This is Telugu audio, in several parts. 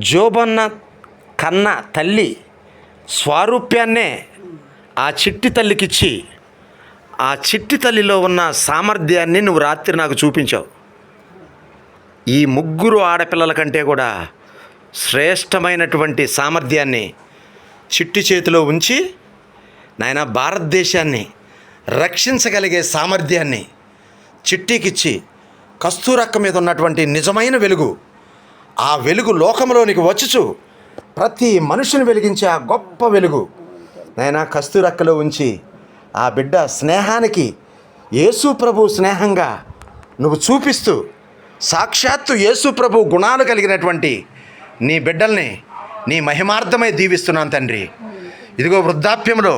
జోబన్న కన్న తల్లి స్వారూప్యాన్నే ఆ చిట్టి తల్లికిచ్చి ఆ చిట్టి తల్లిలో ఉన్న సామర్థ్యాన్ని నువ్వు రాత్రి నాకు చూపించావు. ఈ ముగ్గురు ఆడపిల్లల కంటే కూడా శ్రేష్టమైనటువంటి సామర్థ్యాన్ని చిట్టి చేతిలో ఉంచి నాయన భారతదేశాన్ని రక్షించగలిగే సామర్థ్యాన్ని చిట్టికిచ్చి కస్తూరక్క మీద ఉన్నటువంటి నిజమైన వెలుగు, ఆ వెలుగు లోకంలోనికి వచ్చుచు ప్రతి మనుషుని వెలిగించే ఆ గొప్ప వెలుగు నాయన కస్తూరక్కలో ఉంచి ఆ బిడ్డ స్నేహానికి యేసు ప్రభు స్నేహంగా నువ్వు చూపిస్తూ సాక్షాత్తు యేసు ప్రభు గుణాలు కలిగినటువంటి నీ బిడ్డల్ని నీ మహిమార్థమై దీవిస్తున్నాను తండ్రి. ఇదిగో వృద్ధాప్యంలో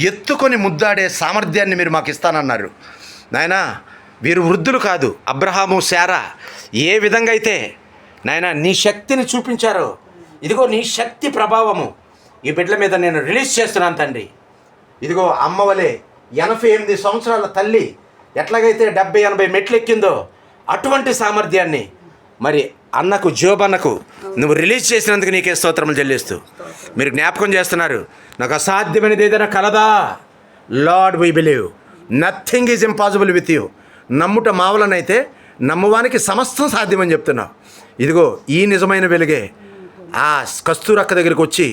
ఎత్తుకొని ముద్దాడే సామర్థ్యాన్ని మీరు మాకు ఇస్తానన్నారు నాయనా. వీరు వృద్ధులు కాదు, అబ్రహాము శారా ఏ విధంగా అయితే నాయన నీ శక్తిని చూపించారో, ఇదిగో నీ శక్తి ప్రభావము ఈ బిడ్డల మీద నేను రిలీజ్ చేస్తున్నాను తండ్రి. ఇదిగో అమ్మవలే 88 సంవత్సరాల తల్లి ఎట్లాగైతే 70-80 మెట్లు ఎక్కిందో అటువంటి సామర్థ్యాన్ని మరి అన్నకు జోబన్నకు నువ్వు రిలీజ్ చేసినందుకు నీకే స్తోత్రములు చెల్లిస్తూ మీరు జ్ఞాపకం చేస్తున్నారు, నాకు అసాధ్యమైనది ఏదైనా కలదా? Lord we believe nothing is impossible with you. నమ్ముట మావలనైతే నమ్మువానికి సమస్తం సాధ్యమని చెప్తున్నావు. ఇదిగో ఈ నిజమైన వెలుగే ఆ కస్తూరక్క దగ్గరికి వచ్చి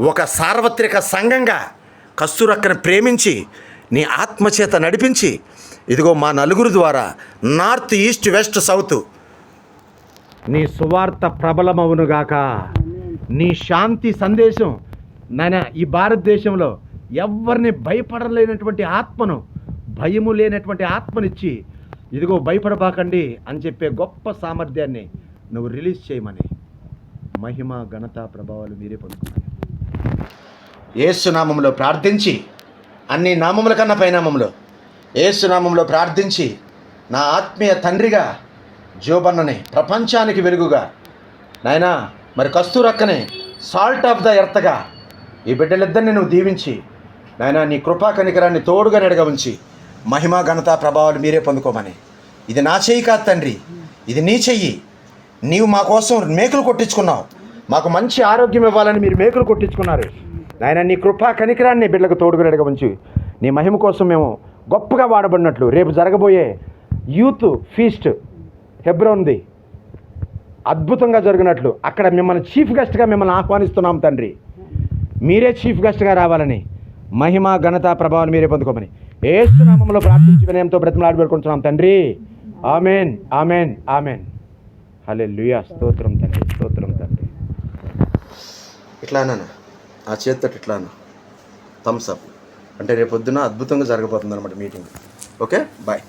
ఒక సార్వత్రిక సంఘంగా కస్తూరక్కను ప్రేమించి నీ ఆత్మచేత నడిపించి ఇదిగో మా నలుగురు ద్వారా నార్త్, ఈస్ట్, వెస్ట్, సౌత్ నీ సువార్త ప్రబలమవునుగాక. నీ శాంతి సందేశం నాయన ఈ భారతదేశంలో ఎవరిని భయపడలేనటువంటి ఆత్మను, భయము లేనటువంటి ఆత్మనిచ్చి ఇదిగో భయపడబాకండి అని చెప్పే గొప్ప సామర్థ్యాన్ని నువ్వు రిలీజ్ చేయమని మహిమ, ఘనత, ప్రభావాలు మీరే పొందుకున్నాను. యేసు నామములో ప్రార్థించి, అన్ని నామముల కన్నా పైనామంలో యేసు నామంలో ప్రార్థించి నా ఆత్మీయ తండ్రిగా జోబన్నని ప్రపంచానికి వెలుగుగా నాయనా, మరి కస్తూరక్కని సాల్ట్ ఆఫ్ ద ఎర్త్గా ఈ బిడ్డలిద్దరిని నువ్వు దీవించి నాయనా నీ కృపా కనికరాన్ని తోడుగా నెడగా ఉంచి మహిమ, ఘనత, ప్రభావాలు మీరే పొందుకోమని. ఇది నా చెయ్యి కాదు తండ్రి, ఇది నీ చెయ్యి. నీవు మా కోసం మేకులు కొట్టించుకున్నావు, మాకు మంచి ఆరోగ్యం ఇవ్వాలని మీరు మేకులు కొట్టించుకున్నారు నాయన. నీ కృపా కనికరాన్ని బిడ్డలకు తోడుగా నెడగా ఉంచి నీ మహిమ కోసం మేము గొప్పగా వాడబడినట్లు రేపు జరగబోయే యూత్ ఫీస్ట్ హెబ్రోన్ది అద్భుతంగా జరిగినట్లు అక్కడ మిమ్మల్ని చీఫ్ గెస్ట్గా మిమ్మల్ని ఆహ్వానిస్తున్నాం తండ్రి. మీరే చీఫ్ గెస్ట్గా రావాలని మహిమ, ఘనత, ప్రభావాలు మీరే పొందుకోమని యేసు నామములో ప్రార్థించి వినయంతో బ్రతిమలాడి పెట్టుకుంటున్నాం తండ్రి. Amen, amen, amen. హల్లెలూయా. స్తోత్రం తండ్రి, స్తోత్రం తండ్రి. ఇట్లా అన్నాను, ఆ చేతితో ఇట్లా అన్నా థమ్స్ అప్ అంటే రేపు పొద్దున అద్భుతంగా జరగబోతుంది అనమాట మీటింగ్. Okay, bye.